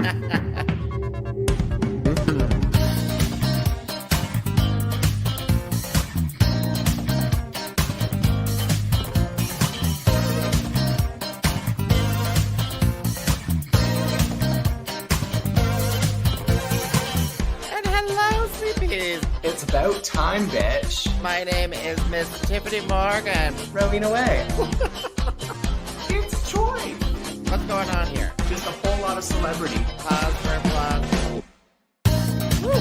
It's about time, bitch. My name is Miss Tyffanie Morgan. Rowena Whey. It's Troy. What's going on here? Just a whole lot of celebrity. Pause for applause. Woo.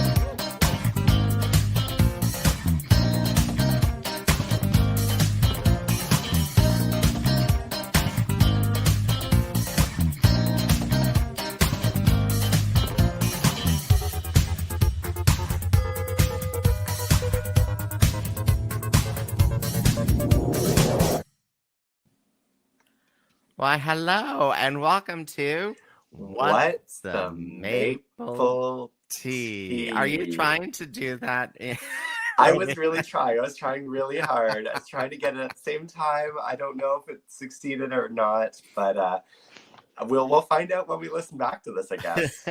Why, hello, and welcome to What's the Maple Tea? Are you trying to do that? I was really trying. I was trying really hard. I was trying to get it at the same time. I don't know if it succeeded or not, but we'll find out when we listen back to this, I guess.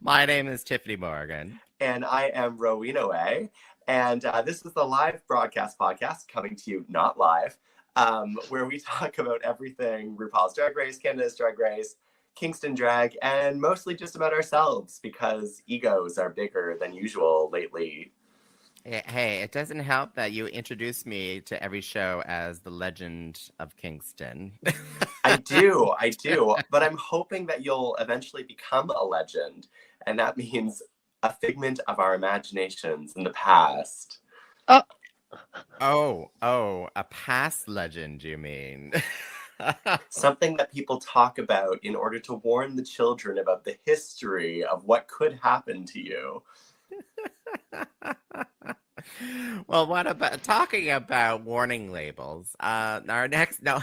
My name is Tyffanie Morgan. And I am Rowena Whey. And this is the live broadcast podcast coming to you, not live. Where we talk about everything RuPaul's Drag Race, Canada's Drag Race, Kingston Drag, and mostly just about ourselves because egos are bigger than usual lately. Hey, it doesn't help that you introduce me to every show as the legend of Kingston. I do. But I'm hoping that you'll eventually become a legend. And that means a figment of our imaginations in the past. Oh, a past legend, you mean? Something that people talk about in order to warn the children about the history of what could happen to you. Well, what about talking about warning labels? Our next, no.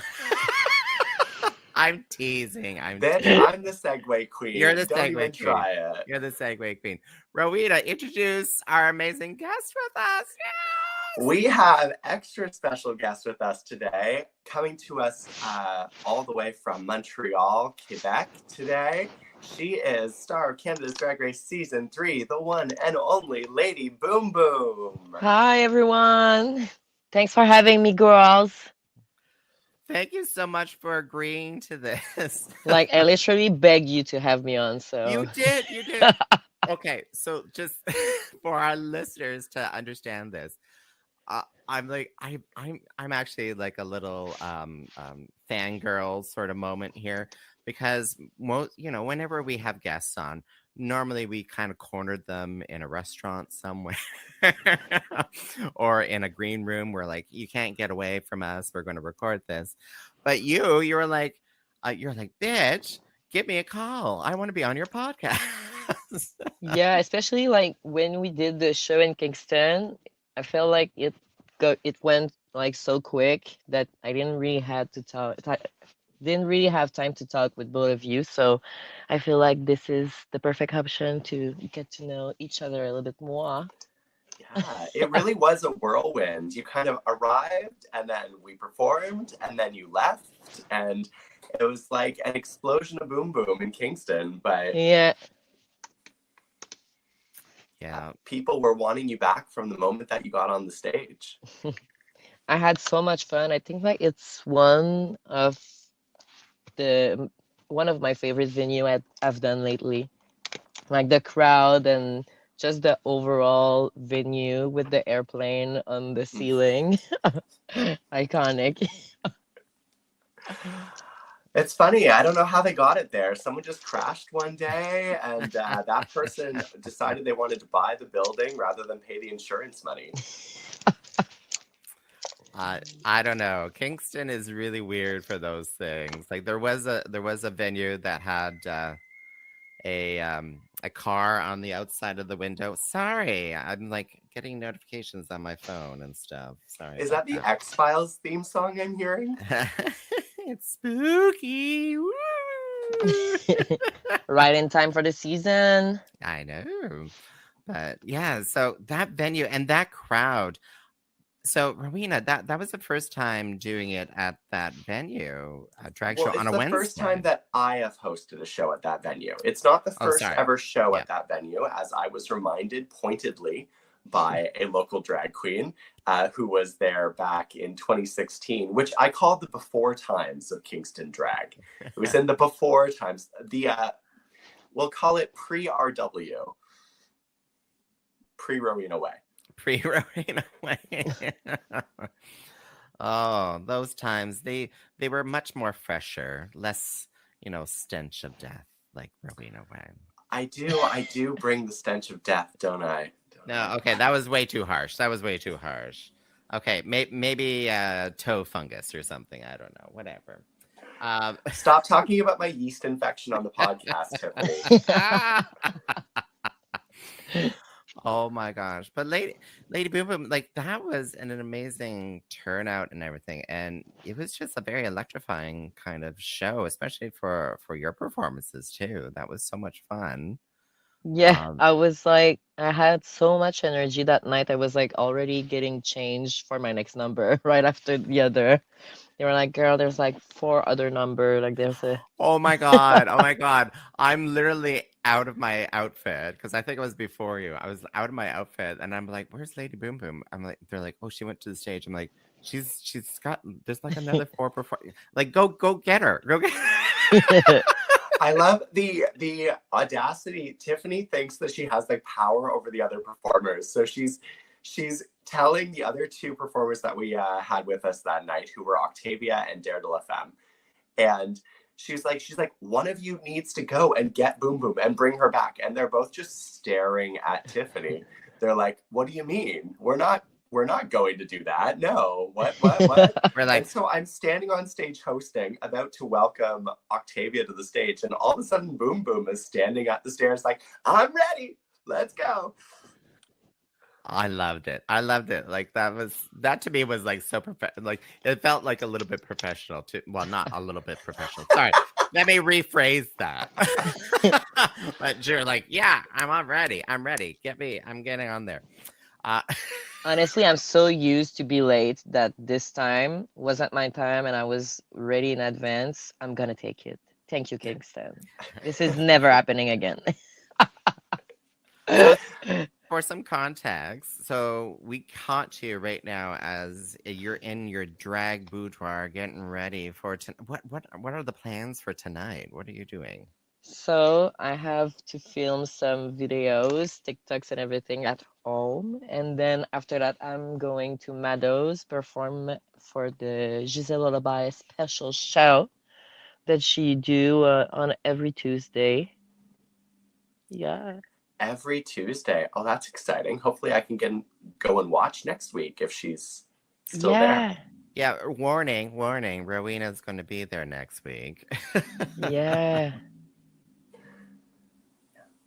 I'm teasing. I'm the segue queen. You're the Don't segue even queen. try it. You're the segue queen. Rowena, introduce our amazing guest with us. Yes! We have extra special guest with us today, coming to us all the way from Montreal, Quebec today. She is star of Canada's Drag Race Season 3, the one and only Lady Boom Boom. Hi, everyone. Thanks for having me, girls. Thank you so much for agreeing to this. Like, I literally beg you to have me on, so. You did. Okay, so just for our listeners to understand this, I'm actually like a little fangirl sort of moment here because whenever we have guests on, normally we kind of cornered them in a restaurant somewhere or in a green room where like you can't get away from us. We're going to record this, but you were like, bitch, give me a call. I want to be on your podcast. Yeah, especially like when we did the show in Kingston, I felt like it went like so quick that I didn't really have time to talk with both of you. So I feel like this is the perfect option to get to know each other a little bit more. Yeah, it really was a whirlwind. You kind of arrived and then we performed and then you left and it was like an explosion of boom boom in Kingston. But yeah, people were wanting you back from the moment that you got on the stage. I had so much fun. I think like it's one of my favorite venue I've done lately. Like the crowd and just the overall venue with the airplane on the ceiling. Iconic. It's funny. I don't know how they got it there. Someone just crashed one day and that person decided they wanted to buy the building rather than pay the insurance money. I don't know. Kingston is really weird for those things. Like there was a venue that had a car on the outside of the window. Sorry, I'm like getting notifications on my phone and stuff. Sorry. Is that the X-Files theme song I'm hearing? It's spooky. Woo! Right in time for the season. I know. But yeah, so that venue and that crowd. So, Rowena, that was the first time doing it at that venue, a drag Well, show on it's a the first time Wednesday. that I have hosted a show at that venue. It's not the Oh, first sorry. ever show Yeah. at that venue, as I was reminded pointedly by a local drag queen who was there back in 2016, which I call the before times of Kingston drag. It was in the before times, we'll call it pre-RW, pre-Rowena Whey. Pre-Rowena Whey. Oh, those times they were much more fresher, less, stench of death, like Rowena Whey. I do bring the stench of death, don't I? No, okay, that was way too harsh. Okay, maybe toe fungus or something. I don't know. Whatever. Stop talking about my yeast infection on the podcast, Tyffanie. Oh my gosh. But Lady Boom Boom, like that was an amazing turnout and everything. And it was just a very electrifying kind of show, especially for your performances too. That was so much fun. Yeah, I was like, I had so much energy that night. I was like already getting changed for my next number right after the other. They were like, girl, there's like 4 other number. Like there's a Oh my God. Oh my God. I'm literally out of my outfit because I think it was before you. I was out of my outfit and I'm like, where's Lady Boom Boom? They're like, oh, she went to the stage. I'm like, she's got, there's like another 4 perform. Like, go get her. Go get her. I love the audacity. Tyffanie thinks that she has like power over the other performers. So she's telling the other 2 performers that we had with us that night, who were Octavia and Dare de la Femme. And she's like, one of you needs to go and get Boom Boom and bring her back. And they're both just staring at Tyffanie. They're like, what do you mean? We're not going to do that. No. What? We're like, and so I'm standing on stage hosting, about to welcome Octavia to the stage. And all of a sudden, Boom Boom is standing at the stairs like, I'm ready. Let's go. I loved it. Like that to me was like so like it felt like a little bit professional too. Well, not a little bit professional. Sorry. Let me rephrase that. But you're like, yeah, I'm ready. Get me. I'm getting on there. Honestly, I'm so used to be late that this time wasn't my time and I was ready in advance. I'm gonna take it. Thank you, Kingston. This is never happening again. For some context, so we caught you right now as you're in your drag boudoir getting ready for what are the plans for tonight? What are you doing? So I have to film some videos, TikToks and everything at home. And then after that, I'm going to Meadows perform for the Giselle Lullaby special show that she do on every Tuesday. Yeah. Every Tuesday. Oh, that's exciting. Hopefully I can go and watch next week if she's still there. Yeah, warning. Rowena's going to be there next week. Yeah.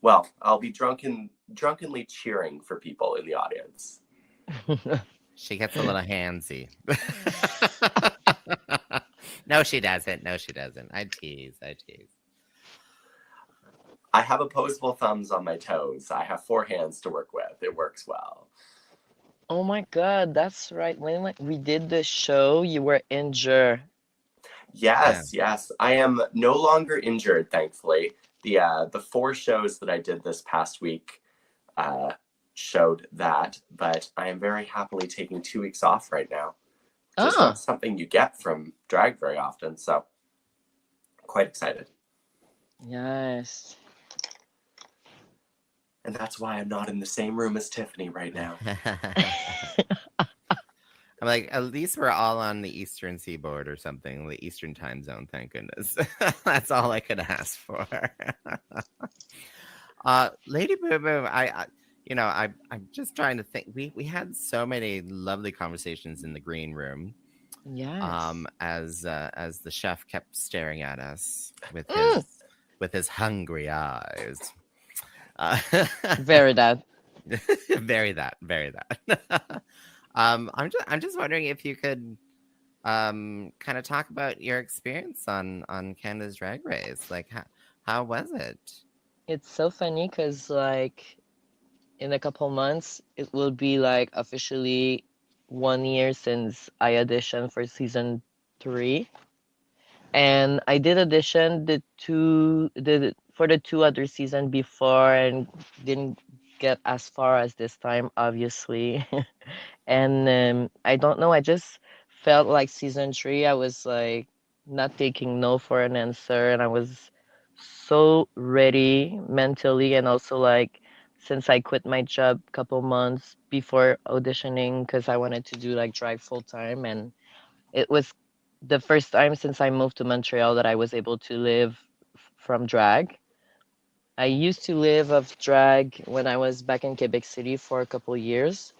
Well, I'll be drunkenly cheering for people in the audience. She gets a little handsy. No, she doesn't. I tease. I have opposable thumbs on my toes. I have 4 hands to work with. It works well. Oh my God, that's right. When we did the show, you were injured. Yes. I am no longer injured, thankfully. The 4 shows that I did this past week showed that, but I am very happily taking 2 weeks off right now. Just not something you get from drag very often, so quite excited. Yes. And that's why I'm not in the same room as Tyffanie right now. I'm like, at least we're all on the Eastern Seaboard or something, the Eastern time zone, thank goodness. That's all I could ask for. Lady Boom Boom, I'm just trying to think. We had so many lovely conversations in the green room. Yes. As the chef kept staring at us with his hungry eyes. Very that. Very that. I'm just wondering if you could kind of talk about your experience on Canada's Drag Race. Like, how was it? It's so funny because like in a couple months it will be like officially 1 year since I auditioned for season 3. And I did audition for the two other season before and didn't get as far as this time, obviously. And I don't know, I just felt like season 3, I was like not taking no for an answer, and I was so ready mentally, and also like since I quit my job a couple months before auditioning because I wanted to do like drag full time, and it was the first time since I moved to Montreal that I was able to live from drag. I used to live of drag when I was back in Quebec City for a couple years,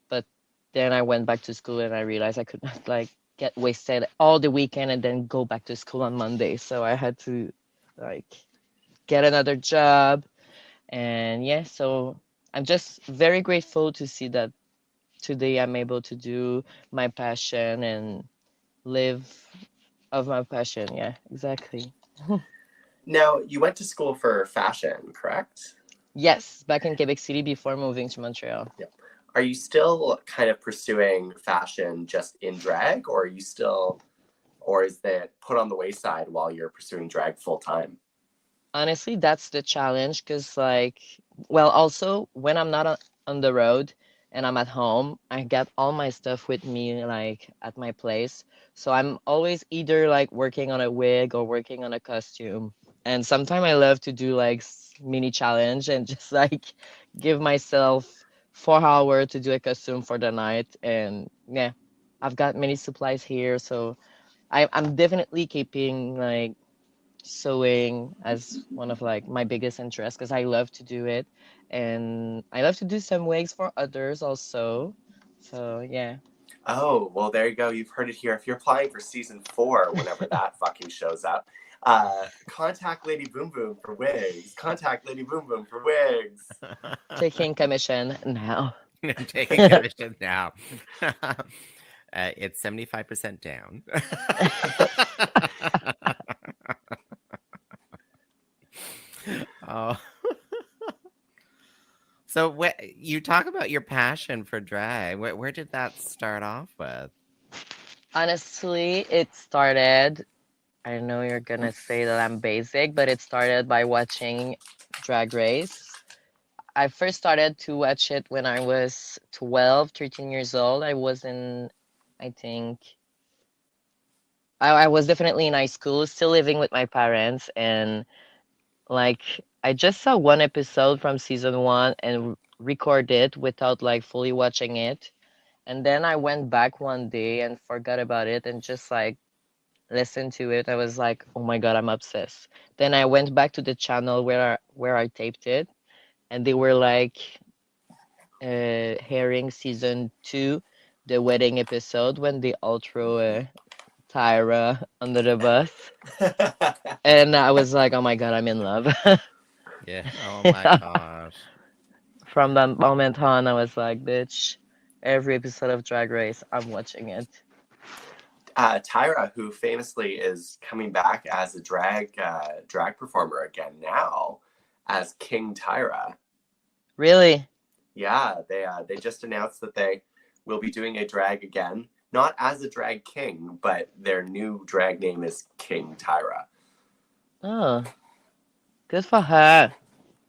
but then I went back to school and I realized I could not like get wasted all the weekend and then go back to school on Monday. So I had to like get another job. And yeah, so I'm just very grateful to see that today I'm able to do my passion and live of my passion. Yeah, exactly. Now, you went to school for fashion, correct? Yes, back in Quebec City before moving to Montreal. Yep. Are you still kind of pursuing fashion just in drag, or are you still, or is that put on the wayside while you're pursuing drag full time? Honestly, that's the challenge because, like, well, also when I'm not on the road and I'm at home, I get all my stuff with me, like, at my place. So I'm always either like working on a wig or working on a costume. And sometimes I love to do like mini challenge and just like give myself 4 hours to do a costume for the night. And yeah, I've got many supplies here, so I'm definitely keeping like sewing as one of like my biggest interests because I love to do it, and I love to do some wigs for others also. So yeah. Oh, well, there you go. You've heard it here. If you're applying for season 4, whenever that fucking shows up, contact Lady Boom Boom for wigs. Contact Lady Boom Boom for wigs. Taking commission now. Taking commission now. It's 75% down. Oh. So you talk about your passion for drag. Where did that start off with? Honestly, it started, I know you're gonna say that I'm basic, but it started by watching Drag Race. I first started to watch it when I was 12, 13 years old. I was in, I think, I was definitely in high school, still living with my parents, and like I just saw one episode from season 1 and recorded without like fully watching it. And then I went back one day and forgot about it and just like listened to it. I was like, "Oh my God, I'm obsessed." Then I went back to the channel where I taped it, and they were like airing season 2, the wedding episode when they all throw Tyra under the bus. And I was like, "Oh my God, I'm in love." Yeah. Oh my gosh. From that moment on, I was like, "Bitch, every episode of Drag Race, I'm watching it." Tyra, who famously is coming back as a drag performer again now, as King Tyra. Really? Yeah, they just announced that they will be doing a drag again, not as a drag king, but their new drag name is King Tyra. Oh, good for her.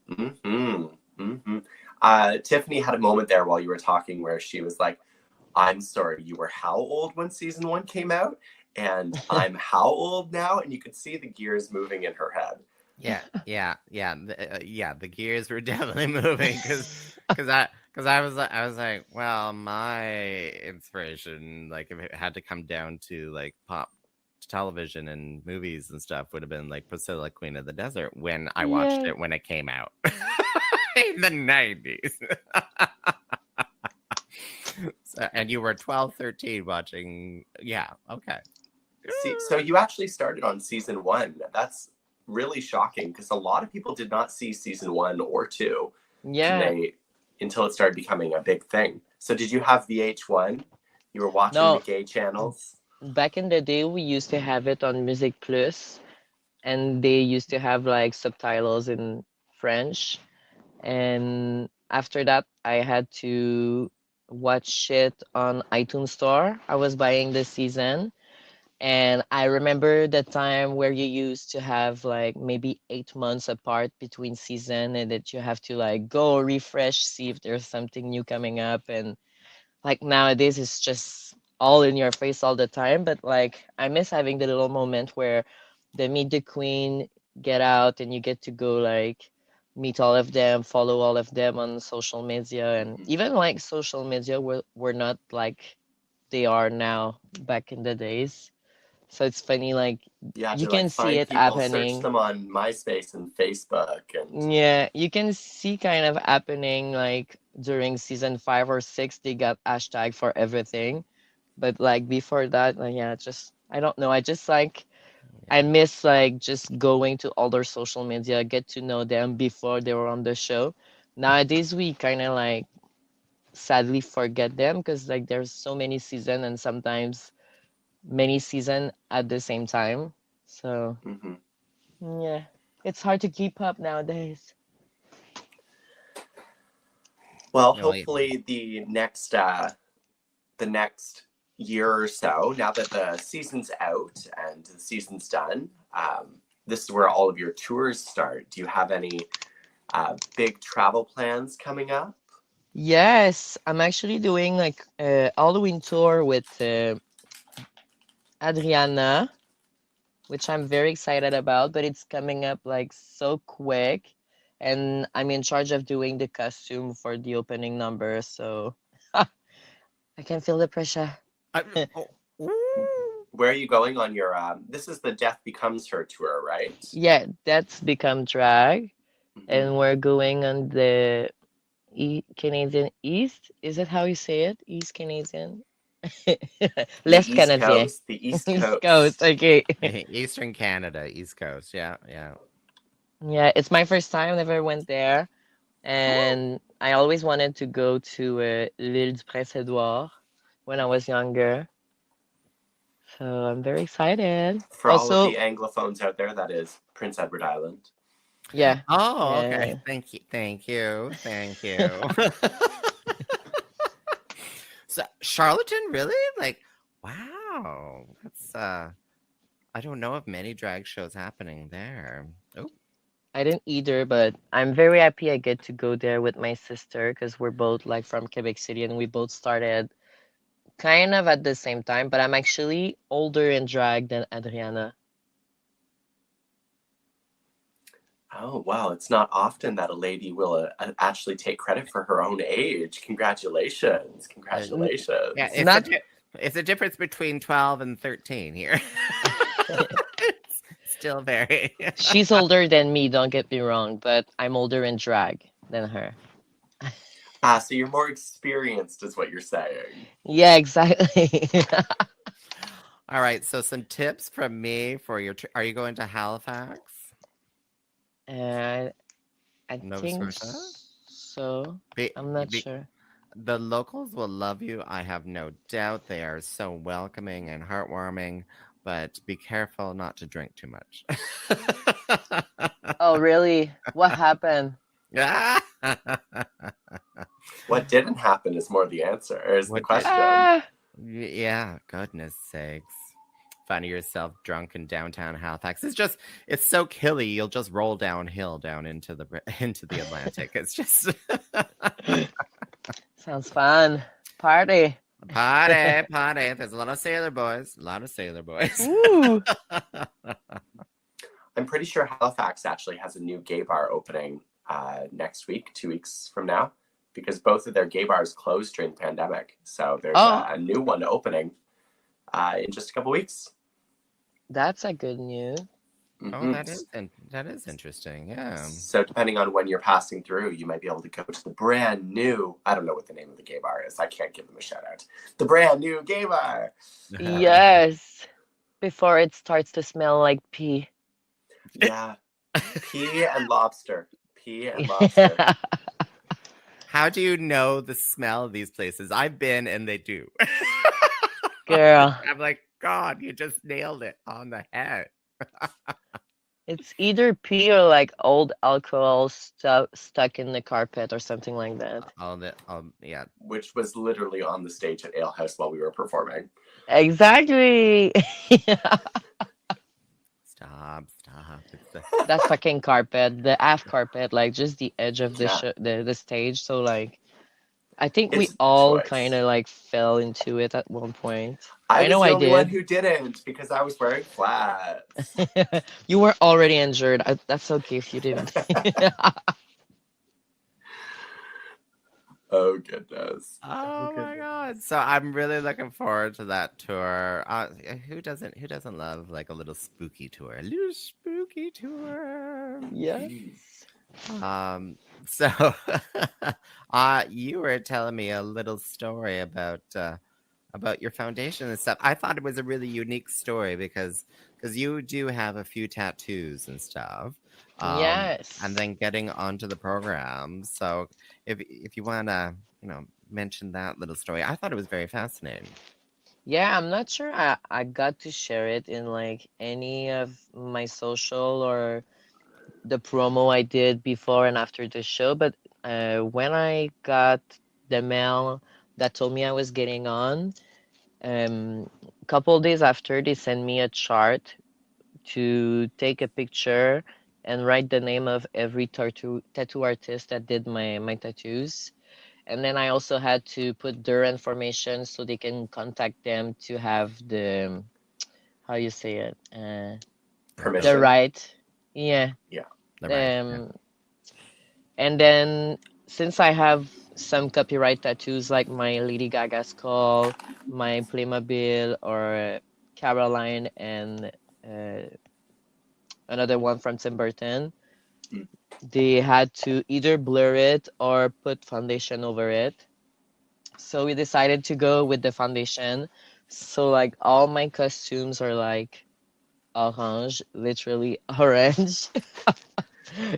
Mm-hmm. Mm-hmm. Tyffanie had a moment there while you were talking where she was like, "I'm sorry, you were how old when season 1 came out? And I'm how old now?" And you could see the gears moving in her head. Yeah. The gears were definitely moving because I was like, well, my inspiration, like if it had to come down to like pop television and movies and stuff, would have been like Priscilla, Queen of the Desert, when I watched Yeah. it when it came out in the 90s. So, and you were 12, 13 watching. Yeah, okay. See, so you actually started on season 1. That's really shocking because a lot of people did not see season 1 or 2 Yeah. until it started becoming a big thing. So did you have VH1? You were watching No, the gay channels? back in the day, we used to have it on Music Plus, and they used to have like subtitles in French. And after that, I had to watch it on iTunes Store. I was buying the season, and I remember the time where you used to have like maybe 8 months apart between season, and that you have to like go refresh, see if there's something new coming up. And like nowadays, it's just all in your face all the time. But like, I miss having the little moment where the Meet the Queen get out and you get to go like meet all of them, follow all of them on social media, and Mhm. even like social media were not like they are now back in the days. So it's funny, like You had you to like can see find it people, search happening. them on MySpace and Facebook, and Yeah, you can see kind of happening like during season 5 or 6, they got hashtag for everything. But like before that, like yeah, just I don't know. I just like I Yeah. miss like just going to all their social media, get to know them before they were on the show. Nowadays we kind of like sadly forget them because like there's so many season and sometimes many season at the same time. So mhm. yeah, it's hard to keep up nowadays. Well, No, yeah. hopefully the next year or so, now that the season's out and the season's done, this is where all of your tours start. Do you have any big travel plans coming up? Yes, I'm actually doing like a Halloween tour with Adriana, which I'm very excited about, but it's coming up like so quick. And I'm in charge of doing the costume for the opening number, so I can feel the pressure. I- oh, ooh. Where are you going on your? This is the Death Becomes Her tour, right? Yeah, that's become drag, Hmm. and we're going on the Canadian East. Is it how you say it? East Canadian? Left The East Canadien. Coast, the East East Coast, Coast. okay. Eastern Canada, East Coast. Yeah, yeah. Yeah, it's my first time, never went there. Oh, And I always wanted to go to l'Île du Prince-Édouard when I was younger. So I'm very excited. For all of the Also, Anglophones out there, that is Prince Edward Island. yeah, oh, okay. yeah. Thank you, thank you, thank you. So, Charlatan, really? Like, wow. That's I don't know of many drag shows happening there. Oh, I didn't either, but I'm very happy I get to go there with my sister because we're both like from Quebec City and we both started kind of at the same time, but I'm actually older in drag than Adriana. Oh, wow. It's not often that a lady will actually take credit for her own age. Congratulations. N- yeah. Congratulations. Not It's a difference between 12 and 13 here. It's still very. she's older than me, don't get me wrong, but I'm older in drag than her. So you're more experienced, is what you're saying. Yeah, exactly. All right. So some tips from me for your. Are you going to Halifax, Uh, I Nova think Scotia? so. Be, I'm not be, sure. the locals will love you. I have no doubt. They are so welcoming and heartwarming. But be careful not to drink too much. Oh, really? What happened? What didn't happen is more the answer, is the What did? question. Ah, Yeah, goodness sakes. Finding yourself drunk in downtown Halifax. It's so killy. You'll just roll downhill down into the into the Atlantic. It's just sounds fun. Party. party. There's a lot of sailor boys. A lot of sailor boys. Ooh. I'm pretty sure Halifax actually has a new gay bar opening next week, 2 weeks from now, because both of their gay bars closed during the pandemic. So there's Oh, a new one opening in just a couple weeks. that's a good news. Oh, Mhm. that is interesting. Yeah. So depending on when you're passing through, you might be able to go to the brand new, I don't know what the name of the gay bar is. I can't give them a shout out. The brand new gay bar. Yes. Before it starts to smell like pee. Yeah. Pea and lobster. Pea and lobster. How do you know the smell of these places? I've been and they do. Girl. I'm like, God, you just nailed it on the head. It's either pee or like old alcohol stuck in the carpet or something like that. Yeah. Which was literally on the stage at Ale House while we were performing. Exactly. Stop. It's the That fucking carpet, the aft carpet, like just the edge of the Yeah. the stage. So like, I think we It's all choice. kind of like fell into it at one point. I I was know the I only one did. who didn't because I was wearing flats. You were already injured. That's okay if you didn't. Oh goodness. Oh my goodness. god! So I'm really looking forward to that tour. Who doesn't love like a little spooky tour? A little spooky tour. Yes. So you were telling me a little story about your foundation and stuff. I thought it was a really unique story because you do have a few tattoos and stuff. Yes. And then getting onto the program. So if you wanna, mention that little story, I thought it was very fascinating. Yeah, I'm not sure I got to share it in like any of my social or the promo I did before and after the show, but when I got the mail that told me I was getting on, a couple of days after, they sent me a chart to take a picture and write the name of every tattoo artist that did my tattoos. And then I also had to put their information so they can contact them to have the, how you say it, Permission. the right, yeah. Yeah. The right. Yeah. And then since I have some copyright tattoos like my Lady Gaga skull, my Playmobil, or Caroline, and another one from Tim Burton, Mm. they had to either blur it or put foundation over it. So we decided to go with the foundation. So like all my costumes are like orange, literally orange,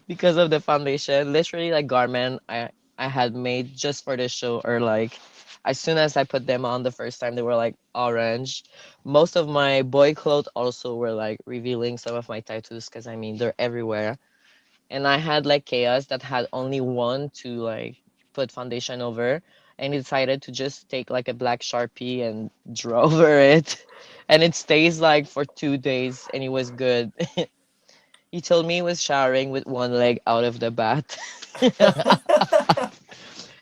because of the foundation. Literally like garment I had made just for the show, or like as soon as I put them on the first time, they were like orange. Most of my boy clothes also were like revealing some of my tattoos, because I mean they're everywhere. And I had like chaos that had only one to like put foundation over, and he decided to just take like a black Sharpie and draw over it, and it stays like for 2 days, and it was good. He told me he was showering with one leg out of the bath.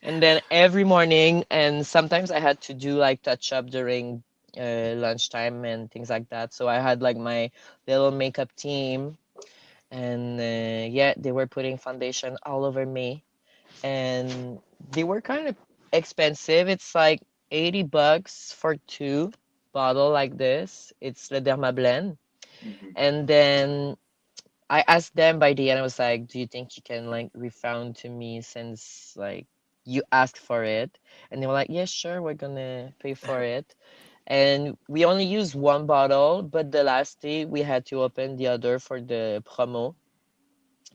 And then every morning, and sometimes I had to do like touch up during lunchtime and things like that. So I had like my little makeup team, and yeah, they were putting foundation all over me, and they were kind of expensive. It's like $80 for two bottle like this. It's Le Derma Blend. Mhm. And then I asked them by the end, I was like, do you think you can like refund to me since like you asked for it? And they were like, yeah, sure, we're gonna pay for it. And we only used one bottle, but the last day we had to open the other for the promo.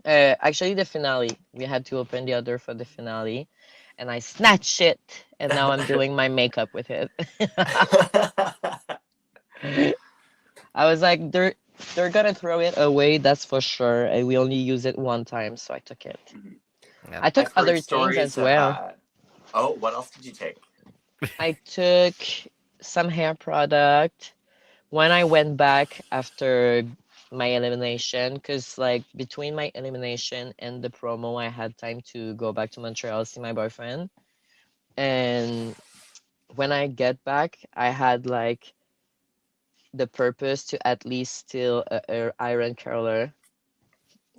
Actually, the finale. We had to open the other for the finale, and I snatched it, and now I'm doing my makeup with it. I was like, they're gonna throw it away, that's for sure. And we only use it one time, so I took it. Yeah. I took I've heard other things stories as well. of. Oh, what else did you take? I took some hair product when I went back after my elimination, because like between my elimination and the promo, I had time to go back to Montreal, see my boyfriend. And when I get back, I had like the purpose to at least steal a iron curler.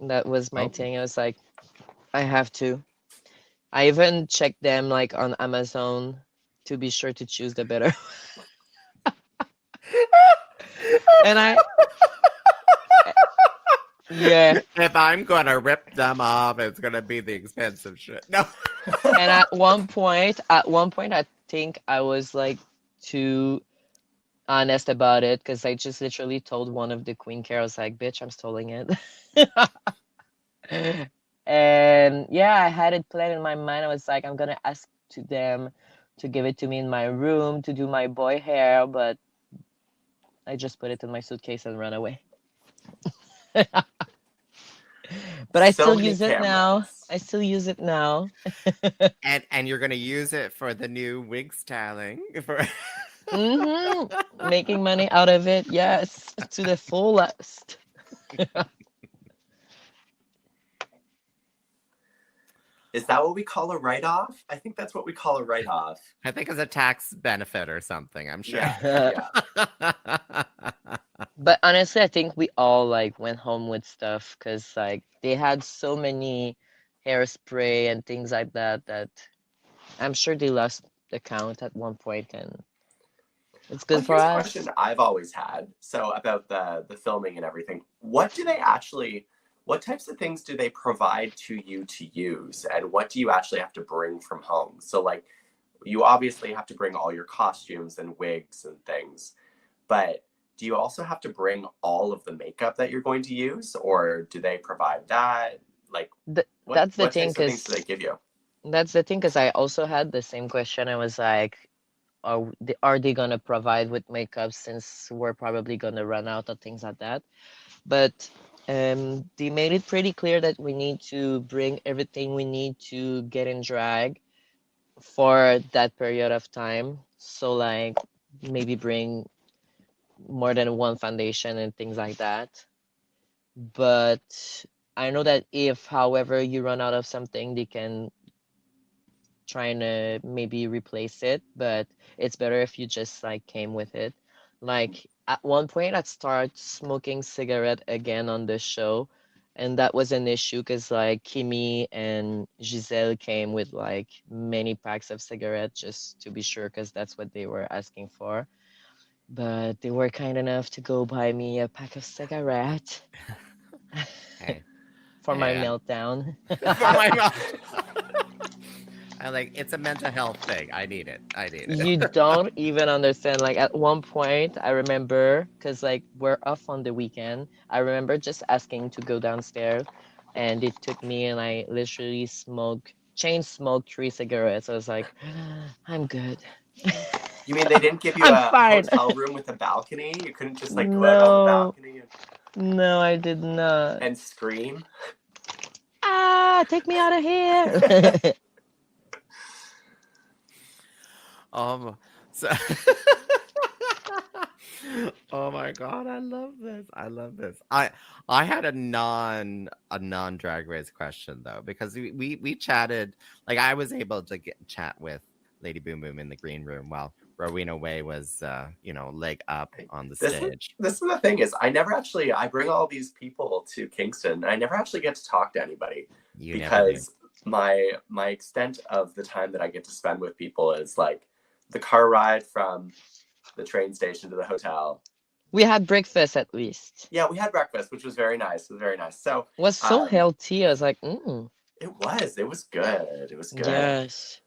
That was my Oh. thing. I was like, I have to. I even checked them like on Amazon to be sure to choose the better. And yeah. If I'm gonna rip them off, it's gonna be the expensive shit. No. And at one point, I think I was like too honest about it, because I just literally told one of the Queen Care, I was like, bitch, I'm stealing it. And yeah, I had it planned in my mind. I was like, I'm gonna ask to them to give it to me in my room to do my boy hair, but I just put it in my suitcase and run away. But I So still many use it now. cameras. I still use it now. And you're gonna use it for the new wig styling. For Making money out of it, yes, to the fullest. Is that what we call a write-off? I think that's what we call a write-off. I think it's a tax benefit or something. I'm sure. Yeah. But honestly, I think we all like went home with stuff because like they had so many hairspray and things like that that I'm sure they lost the count at one point, and it's good for Here's a us. question I've always had. So about the filming and everything. What types of things do they provide to you to use? And what do you actually have to bring from home? So like you obviously have to bring all your costumes and wigs and things, but do you also have to bring all of the makeup that you're going to use, or do they provide that? Like That's the what thing, types of things because do they give you? that's the thing, because I also had the same question. I was like, are they gonna provide with makeup since we're probably gonna run out of things like that? But they made it pretty clear that we need to bring everything we need to get in drag for that period of time. So like maybe bring more than one foundation and things like that. But I know that if, however, you run out of something, they can try and maybe replace it. But it's better if you just like came with it. Like at one point, I'd start smoking cigarette again on the show, and that was an issue because like Kimmy and Giselle came with like many packs of cigarettes just to be sure, because that's what they were asking for. But they were kind enough to go buy me a pack of cigarette Hey. for my Yeah. meltdown. For my mouth. I like it's a mental health thing. I need it. You don't even understand. Like at one point, I remember, because like we're off on the weekend, I remember just asking to go downstairs, and it took me, and I literally chain smoked 3 cigarettes. I was like, I'm good. You mean they didn't give you I'm a fine. hotel room with a balcony? You couldn't just like go out on the balcony No, I did not. and scream? Take me out of here. So oh my god, I love this. I had a non drag race question though, because we chatted, like I was able to chat with Lady Boom Boom in the green room while Rowena Whey was leg up on the stage. This is the thing is I bring all these people to Kingston and I never actually get to talk to anybody because my extent of the time that I get to spend with people is like the car ride from the train station to the hotel. We had breakfast at least. Yeah, we had breakfast, which was very nice. It was very nice. So it was so healthy. I was like, It was good. It was good. Yes.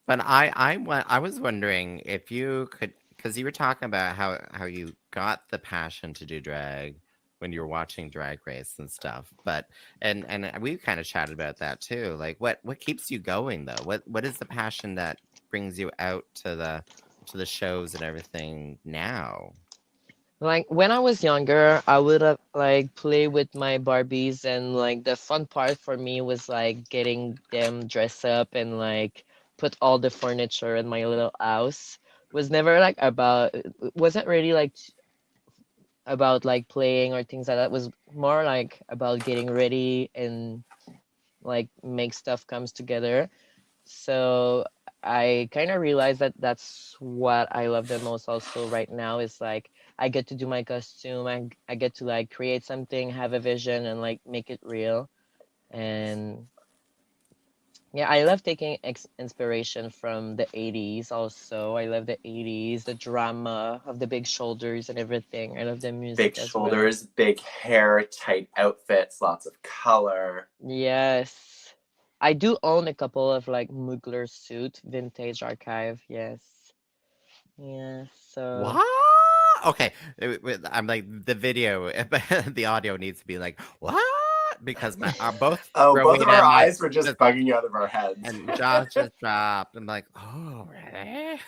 But I was wondering if you could, because you were talking about how you got the passion to do drag when you were watching Drag Race and stuff. But and we kind of chatted about that too. Like what keeps you going though? What is the passion that brings you out to the shows and everything now? Like when I was younger, I would have like play with my Barbies, and like the fun part for me was like getting them dressed up and like put all the furniture in my little house. It was never like it wasn't really like about like playing or things like that. It was more like about getting ready and like make stuff comes together. So I kind of realized that that's what I love the most also right now is like I get to do my costume. I get to like create something, have a vision, and like make it real. And yeah, I love taking inspiration from the 80s also. I love the 80s, the drama of the big shoulders and everything. I love the music Big shoulders, big hair, tight outfits, lots of color. Yes. I do own a couple of like Mugler suit, vintage archive. Yes. Yeah. So. What? Okay. I'm like the video, the audio needs to be like, what? Because both both of our eyes were just bugging out of our heads. And Josh just dropped. I'm like, oh, really?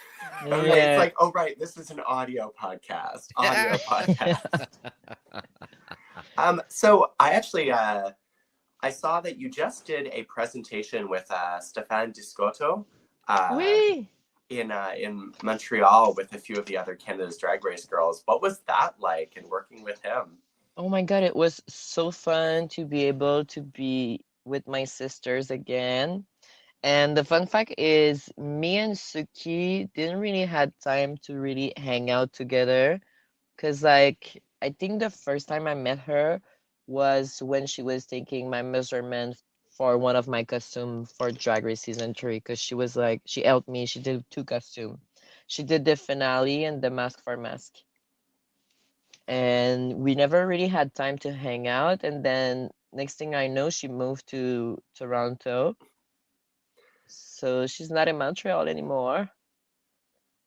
Okay, it's like, oh, right, this is an audio podcast. So I actually, I saw that you just did a presentation with Stéphane Discoto Oui. in Montreal with a few of the other Canada's Drag Race girls. What was that like, and working with him? Oh my God, it was so fun to be able to be with my sisters again. And the fun fact is, me and Suki didn't really had time to really hang out together. Because, like, I think the first time I met her was when she was taking my measurement for one of my costume for Drag Race Season 3. Because she was like, she helped me. She did 2 costumes. She did the finale and the mask for mask. And we never really had time to hang out. And then next thing I know, she moved to Toronto. So she's not in Montreal anymore.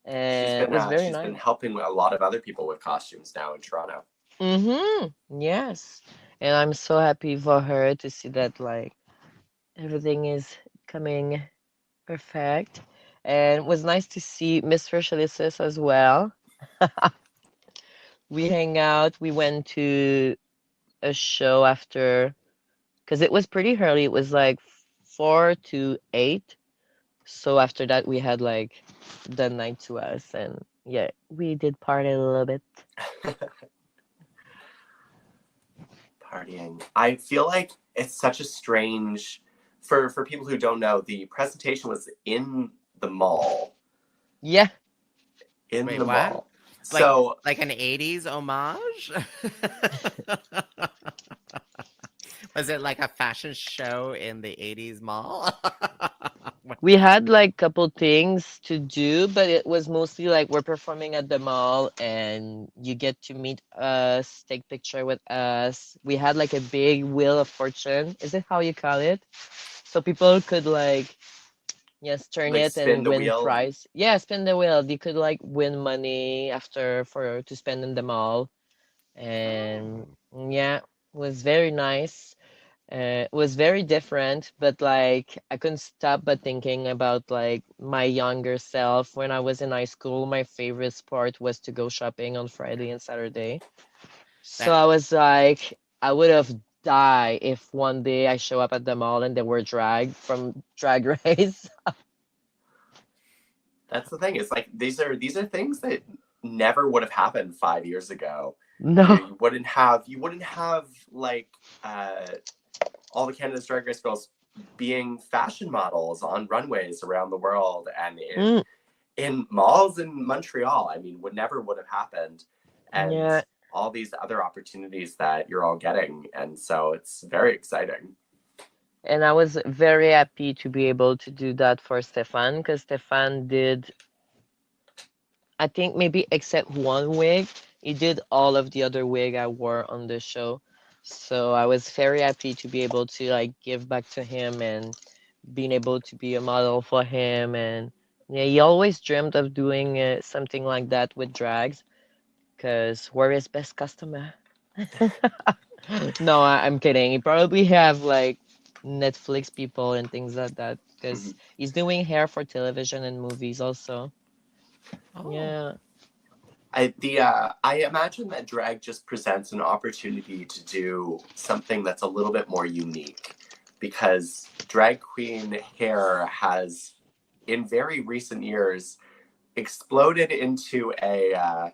And it was very She's been nice. helping a lot of other people with costumes now in Toronto. Yes. And I'm so happy for her to see that like everything is coming perfect. And it was nice to see Miss Felicis as well. We hang out. We went to a show after because it was pretty early. It was like 4 to 8. So after that we had like the night to us and yeah, we did party a little bit. Partying. I feel like it's such a strange, for people who don't know, the presentation was in the mall. Yeah. In Wait, the what? mall. So like an 80s homage? Was it like a fashion show in the 80s mall? We had like couple things to do, but it was mostly like we're performing at the mall and you get to meet us, take picture with us. We had like a big wheel of fortune. Is it how you call it? So people could like yes, turn like it spin and the win wheel. prize. Yeah, spin the wheel. You could like win money after for to spend in the mall. And yeah, it was very nice. It was very different, but like I couldn't stop but thinking about like my younger self when I was in high school. My favorite sport was to go shopping on Friday and Saturday. So That I was like, I would have died if one day I show up at the mall and they were dragged from Drag Race. That's the thing. It's like these are things that never would have happened 5 years ago. No. You wouldn't have like all the Canada's Drag Race girls being fashion models on runways around the world and in malls in Montreal. I mean, would have happened. And Yeah. all these other opportunities that you're all getting. And so it's very exciting. And I was very happy to be able to do that for Stefan because Stefan did, I think maybe except one wig, he did all of the other wig I wore on the show. So I was very happy to be able to like give back to him and being able to be a model for him. And yeah, he always dreamed of doing something like that with drags because we're his best customer. No, I'm kidding. He probably have like Netflix people and things like that because he's doing hair for television and movies also. Oh. Yeah. I imagine that drag just presents an opportunity to do something that's a little bit more unique because drag queen hair has, in very recent years, exploded into a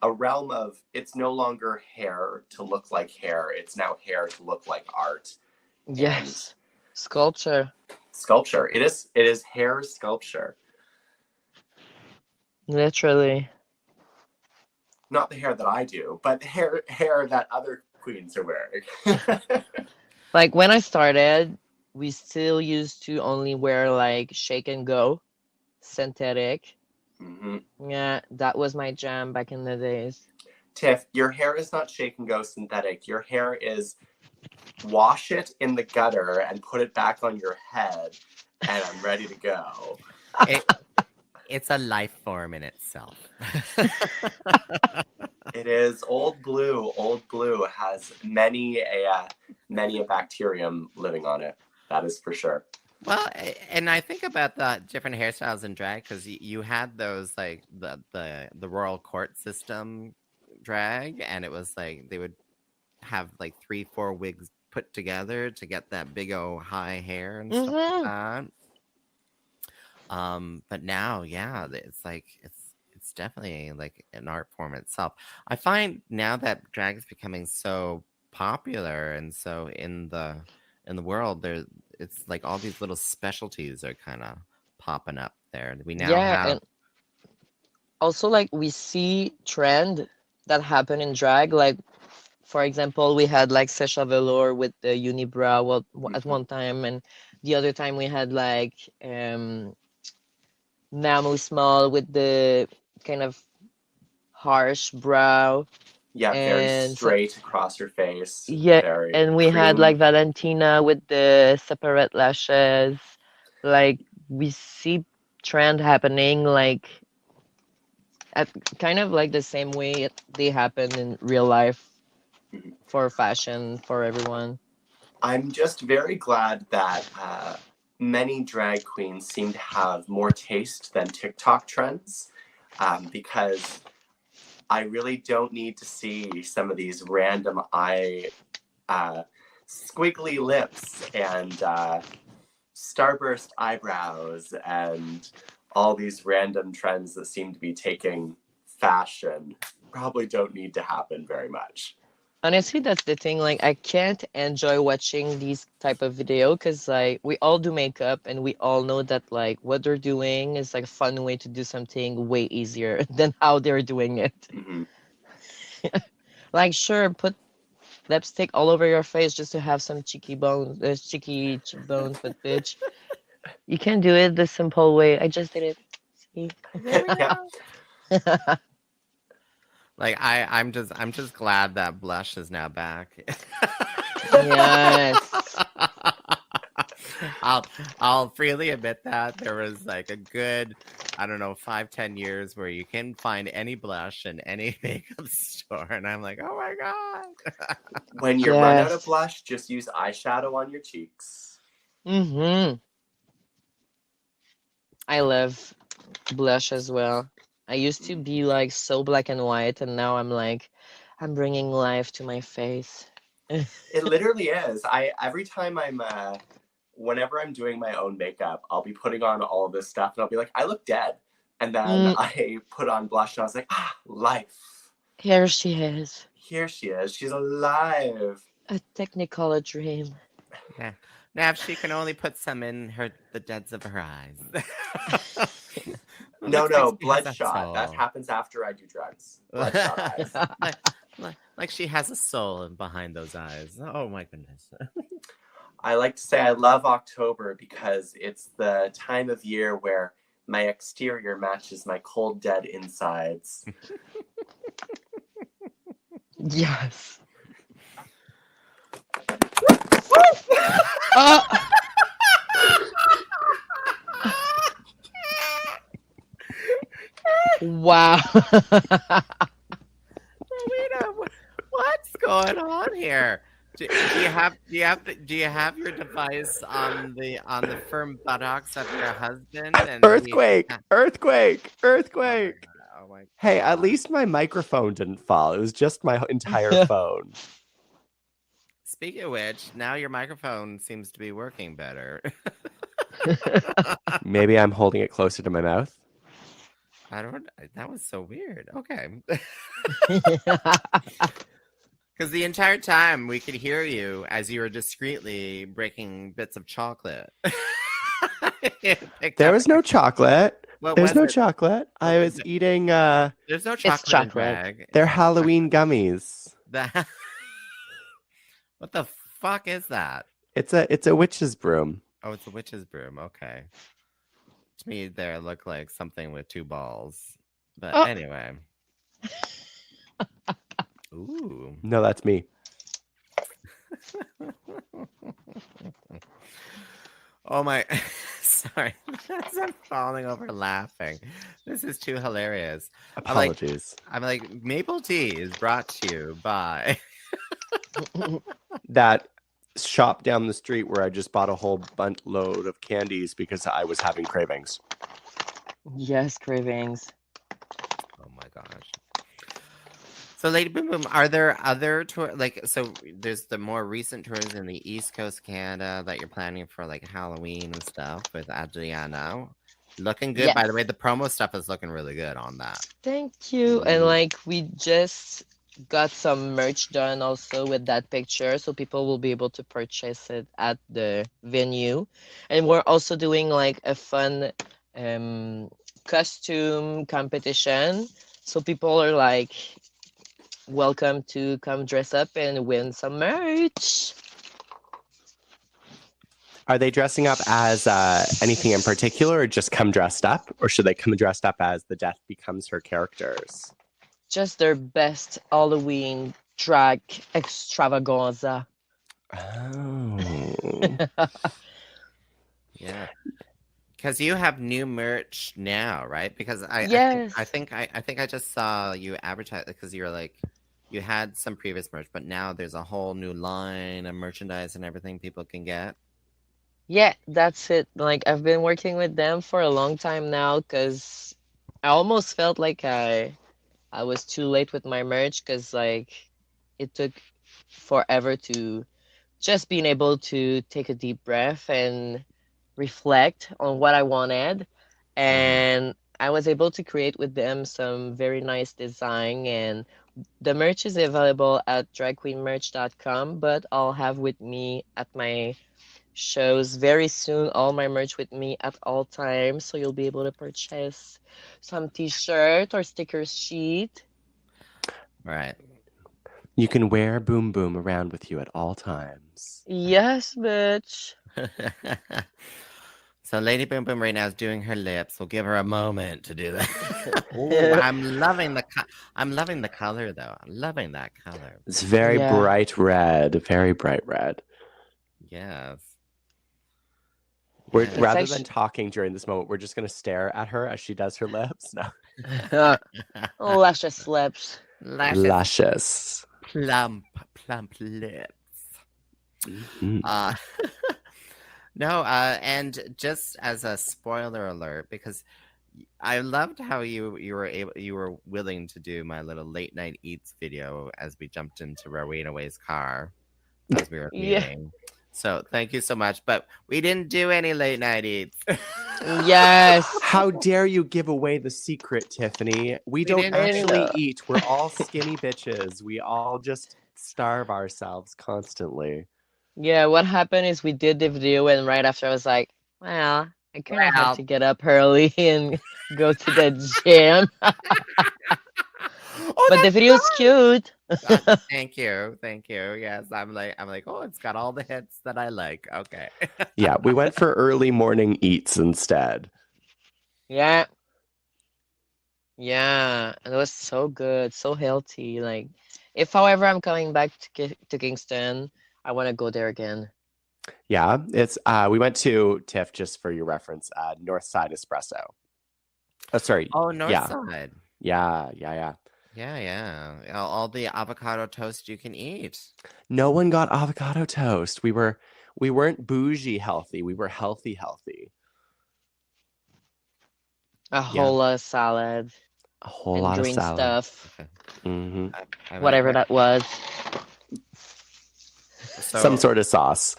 realm of it's no longer hair to look like hair. It's now hair to look like art. Yes. Sculpture. Sculpture. It is hair sculpture. Literally. Not the hair that I do, but hair that other queens are wearing. Like when I started, we still used to only wear like shake and go, synthetic. Yeah, that was my jam back in the days. Tiff, your hair is not shake and go synthetic. Your hair is wash it in the gutter and put it back on your head, and I'm ready to go. It's a life form in itself. It is old blue. Old blue has many a bacterium living on it. That is for sure. Well, and I think about the different hairstyles in drag because you had those like the royal court system drag, and it was like they would have like 3-4 wigs put together to get that big old high hair and stuff like that. But now, yeah, it's like it's definitely like an art form itself. I find now that drag is becoming so popular and so in the world, there it's like all these little specialties are kind of popping up there. We now have and also like we see trend that happen in drag. Like for example, we had like Sasha Velour with the unibrow at one time, and the other time we had like Namu Small with the kind of harsh brow. Yeah, very And straight across her face. yeah, Very and we had cream. like Valentina with the separate lashes. Like we see trend happening like at kind of like the same way they happen in real life for fashion for everyone. I'm just very glad that many drag queens seem to have more taste than TikTok trends, because I really don't need to see some of these random squiggly lips and starburst eyebrows and all these random trends that seem to be taking fashion. Probably don't need to happen very much. Honestly, that's the thing. Like, I can't enjoy watching these type of video because, like, we all do makeup and we all know that, like, what they're doing is like a fun way to do something way easier than how they're doing it. Mm-hmm. Like, sure, put lipstick all over your face just to have some cheeky bones, cheeky cheekbones, but bitch, you can't do it the simple way. I just did it. See? Yeah. like I'm just glad that blush is now back. Yes. I'll freely admit that there was like a good, I don't know, 5-10 years where you can find any blush in any makeup store, and I'm like, oh my god. When you run out of blush, just use eyeshadow on your cheeks. I love blush as well. I used to be like so black and white, and now I'm like, I'm bringing life to my face. It literally is. Every time whenever I'm doing my own makeup, I'll be putting on all this stuff and I'll be like, I look dead. And then I put on blush and I was like, life. Here she is. Here she is. She's alive. A technicolor dream. Yeah. Now if she can only put some in the deads of her eyes. No, bloodshot. That happens after I do drugs. Bloodshot eyes. Like she has a soul behind those eyes. Oh my goodness. I like to say I love October because it's the time of year where my exterior matches my cold, dead insides. Yes. Wow. Rowena, what's going on here? Do you have your device on the firm buttocks of your husband? And Earthquake! Earthquake! Earthquake! Oh my Hey, at least my microphone didn't fall. It was just my entire phone. Speaking of which, now your microphone seems to be working better. Maybe I'm holding it closer to my mouth. That was so weird. Okay. Because the entire time we could hear you as you were discreetly breaking bits of chocolate. There was no chocolate. There's no it? chocolate. I was eating. There's no chocolate in drag. They're Halloween gummies. What the fuck is that? It's a witch's broom. Oh, it's a witch's broom. Okay. To me, they look like something with 2 balls. But anyway. Ooh. No, that's me. Oh my. Sorry. I'm falling over laughing. This is too hilarious. Apologies. I'm like, Maple Tea is brought to you by that shop down the street where I just bought a whole load of candies because I was having cravings. Yes, cravings. Oh my gosh. So, Lady Boom Boom, are there other tour so there's the more recent tours in the East Coast Canada that you're planning for like Halloween and stuff with Adriano. Looking good, by the way. Yes. The promo stuff is looking really good on that. Thank you. And like we just got some merch done also with that picture, so people will be able to purchase it at the venue. And we're also doing like a fun costume competition. So people are like welcome to come dress up and win some merch. Are they dressing up as anything in particular, or just come dressed up? Or should they come dressed up as the Death Becomes Her characters? Just their best Halloween drag extravaganza. Oh. Yeah. Because you have new merch now, right? Because Yes. I think I just saw you advertise because you're like you had some previous merch, but now there's a whole new line of merchandise and everything people can get. Yeah, that's it. Like I've been working with them for a long time now because I almost felt like I was too late with my merch because like it took forever to just being able to take a deep breath and reflect on what I wanted. And I was able to create with them some very nice design, and the merch is available at dragqueenmerch.com, but I'll have with me at my shows very soon all my merch with me at all times, so you'll be able to purchase some t-shirt or sticker sheet. Right. You can wear Boom Boom around with you at all times. Yes, bitch. So Lady Boom Boom right now is doing her lips. We'll give her a moment to do that. Ooh, I'm loving the color though. I'm loving that color. It's very bright red, very bright red. Yes. Rather than talking during this moment, we're just going to stare at her as she does her lips. No. Luscious lips. Luscious. Plump lips. Mm-hmm. No, and just as a spoiler alert, because I loved how you were willing to do my little late night eats video as we jumped into Rowena Whey's car as we were meeting. So thank you so much. But we didn't do any late night eats. Yes. How dare you give away the secret, Tyffanie? We don't actually eat. We're all skinny bitches. We all just starve ourselves constantly. Yeah, what happened is we did the video, and right after I was like, well, I kind of had to get up early and go to the gym. But the video's cute. Thank you. Yes, I'm like, oh, it's got all the hits that I like. Okay. Yeah, we went for early morning eats instead. Yeah, and it was so good, so healthy. Like, if however I'm coming back to Kingston, I want to go there again. Yeah, it's we went to Tiff, just for your reference, North Side Espresso. Oh, sorry. Oh, North Side. Yeah. Yeah. All the avocado toast you can eat. No one got avocado toast. We weren't bougie healthy. We were healthy. A whole lot of salad. A whole lot of green salad. Stuff. Okay. Mm-hmm. Whatever that was. Some sort of sauce.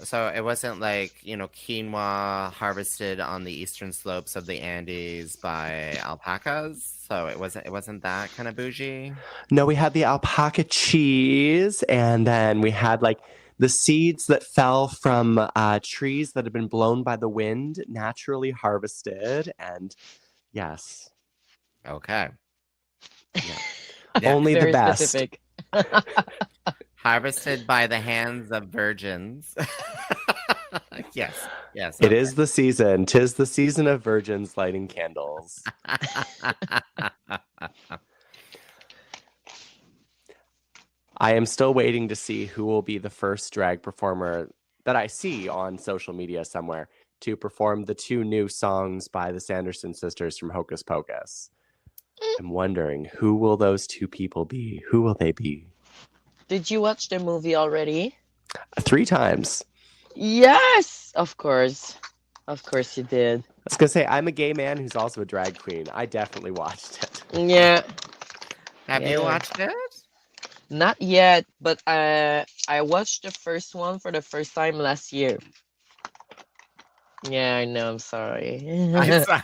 So it wasn't like, quinoa harvested on the eastern slopes of the Andes by alpacas. So it wasn't that kind of bougie. No, we had the alpaca cheese, and then we had like the seeds that fell from trees that had been blown by the wind, naturally harvested, and yes. Okay. Yeah. Only Very the best. Specific. Harvested by the hands of virgins. Yes. Okay. It is the season. 'Tis the season of virgins lighting candles. I am still waiting to see who will be the first drag performer that I see on social media somewhere to perform the 2 new songs by the Sanderson sisters from Hocus Pocus. I'm wondering, who will those 2 people be? Who will they be? Did you watch the movie already? 3 times. Yes, of course. Of course you did. I was going to say, I'm a gay man who's also a drag queen. I definitely watched it. Yeah. Have you Yeah. watched it? Not yet, but I watched the first one for the first time last year. Yeah, I know. I'm sorry. I'm sorry.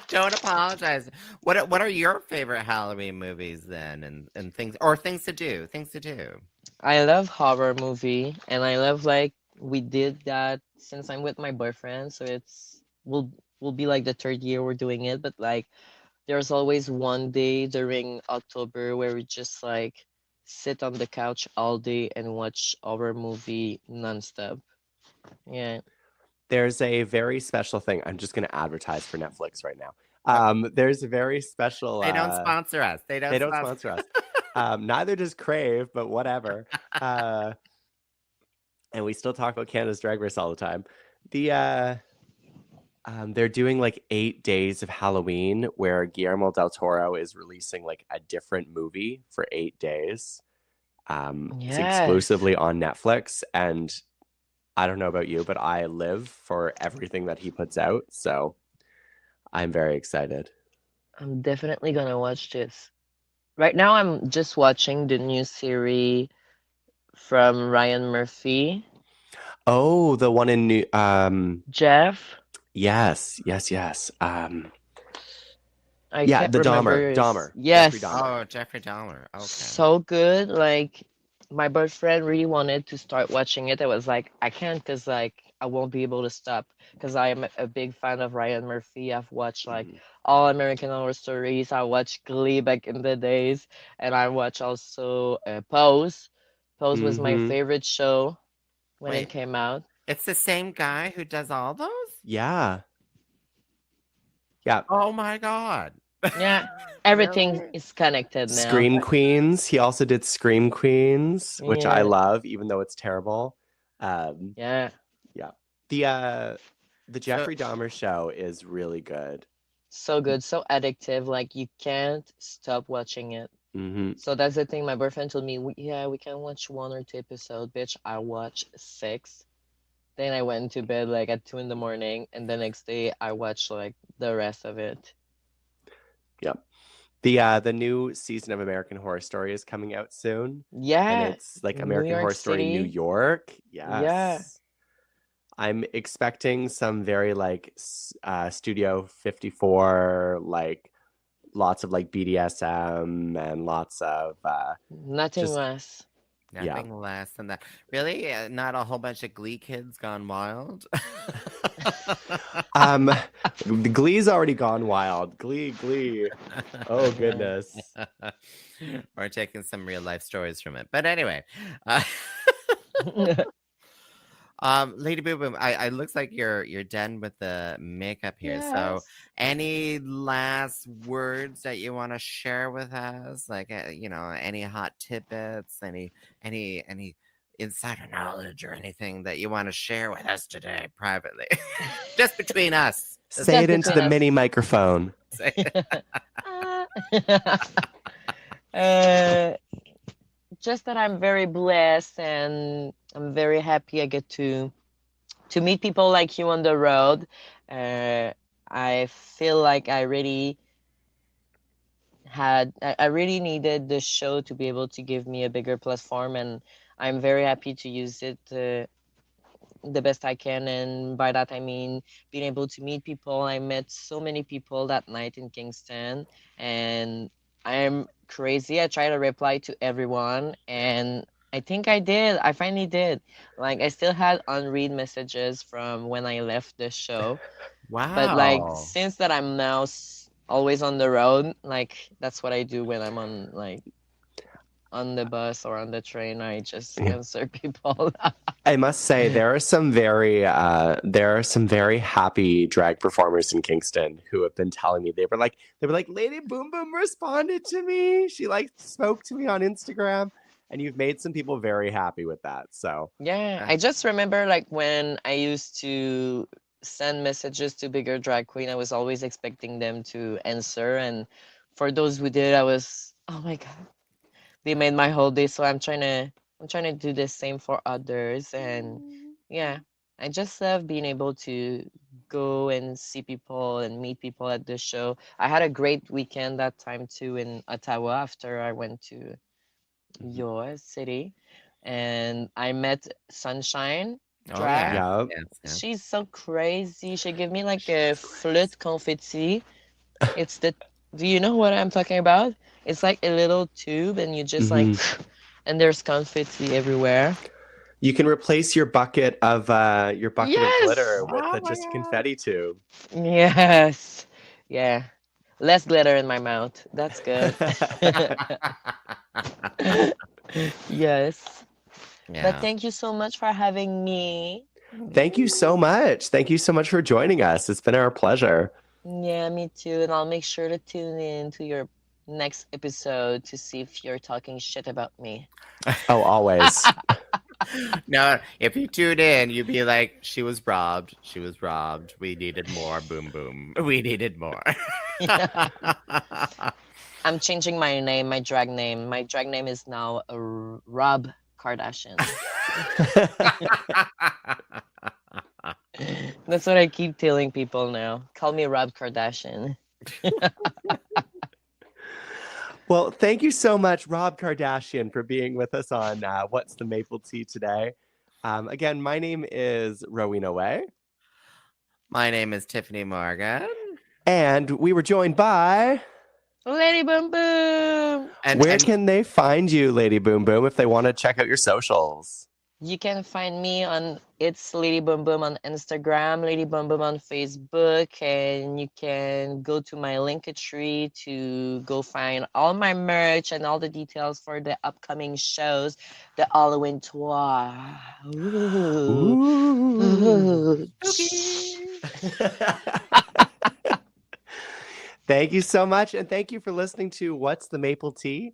Don't apologize. What are your favorite Halloween movies then, and things or things to do? Things to do. I love horror movie, and I love like we did that since I'm with my boyfriend, so will be like the third year we're doing it. But like, there's always one day during October where we just like sit on the couch all day and watch horror movie nonstop. Yeah. There's a very special thing. I'm just going to advertise for Netflix right now. There's a very special. They don't sponsor us. They They don't don't sponsor us. Neither does Crave, but whatever. And we still talk about Canada's Drag Race all the time. They're doing like 8 days of Halloween where Guillermo del Toro is releasing like a different movie for 8 days. It's Yes. exclusively on Netflix, and I don't know about you, but I live for everything that he puts out, so I'm very excited. I'm definitely gonna watch this. Right now, I'm just watching the new series from Ryan Murphy. Oh, the one in New Jeff. yes. I Yeah, can't the remember Dahmer. Yes. Jeffrey Dahmer. Oh, Jeffrey Dahmer. Okay. So good. Like, my boyfriend really wanted to start watching it. I was like, I can't because like I won't be able to stop because I am a big fan of Ryan Murphy. I've watched like all American Horror Stories. I watched Glee back in the days, and I watched also Pose. Pose was my Mhm. favorite show when Wait. it came out. It's the same guy who does all those? Yeah. Oh my God. Yeah, everything Really? is connected now. Scream Queens. He also did Scream Queens, which I Yeah. love, even though it's terrible. Yeah. The Jeffrey Dahmer show is really good. So good, so addictive. Like you can't stop watching it. Hmm So that's the thing. My boyfriend told me, we can watch 1 or 2 episodes. Bitch, I watched 6. Then I went to bed like at 2 in the morning, and the next day I watched like the rest of it. Yep. The new season of American Horror Story is coming out soon. Yeah. And it's like New American York Horror Story New City. York. Yes. Yeah. I'm expecting some very like Studio 54, like lots of like BDSM and lots of Nothing just- less. Nothing less than that. Really? Not a whole bunch of Glee kids gone wild? the Glee's already gone wild. Glee. Oh goodness. We're taking some real life stories from it. But anyway. Lady Boo Boom, I looks like you're done with the makeup here. So Yes. any last words that you want to share with us? Like any hot tidbits, any insider knowledge or anything that you want to share with us today privately? Just between us. Say it Just into between the us. mini microphone. Say- Just that I'm very blessed and I'm very happy I get to meet people like you on the road. I feel like I really needed the show to be able to give me a bigger platform, and I'm very happy to use it the best I can. And by that I mean being able to meet people. I met so many people that night in Kingston, and I'm crazy. I try to reply to everyone, and I think I did. I finally did. Like I still had unread messages from when I left the show. Wow. But like since that I'm now always on the road, like that's what I do when I'm on the bus or on the train. I just answer people. I must say there are some very happy drag performers in Kingston who have been telling me they were like Lady Boom Boom responded to me. She like spoke to me on Instagram, and you've made some people very happy with that. So Yeah, I just remember like when I used to send messages to bigger drag queen, I was always expecting them to answer, and for those who did, I was, oh my god, they made my whole day. So I'm trying to do the same for others, and yeah, I just love being able to go and see people and meet people at the show. I had a great weekend that time too in Ottawa after I went to your city, and I met Sunshine Oh Drag. yeah. Yup. Yes. She's so crazy. She gave me like a flute confetti. It's the Do you know what I'm talking about? It's like a little tube and you just like and there's confetti everywhere. You can replace your bucket of glitter Yes. with Oh my just a God. confetti tube. Yes. Yeah. Less glitter in my mouth. That's good. Yes. But Yeah. thank you so much for having me. Thank you so much. Thank you so much for joining us. It's been our pleasure. Yeah, me too. And I'll make sure to tune in to your next episode to see if you're talking shit about me. Oh, always. No, if you tune in, you'd be like, she was robbed. She was robbed. We needed more. Boom, boom. We needed more. I'm changing my name, my drag name. My drag name is now Rob Kardashian. That's what I keep telling people now. Call me Rob Kardashian. Well, thank you so much, Rob Kardashian, for being with us on What's the Maple Tea today. Again, my name is Rowena Whey. My name is Tyffanie Morgan. And we were joined by... Lady Boom Boom! Where can they find you, Lady Boom Boom, if they want to check out your socials? You can find me on It's Lady Boom Boom on Instagram, Lady Boom Boom on Facebook, and you can go to my Linktree to go find all my merch and all the details for the upcoming shows, the Halloween tour. Ooh. Ooh. Thank you so much, and thank you for listening to What's the Maple Tea.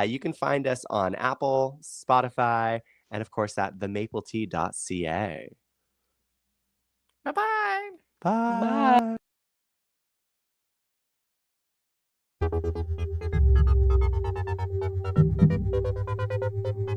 You can find us on Apple, Spotify, and of course at themapletea.ca. Bye-bye. Bye. Bye.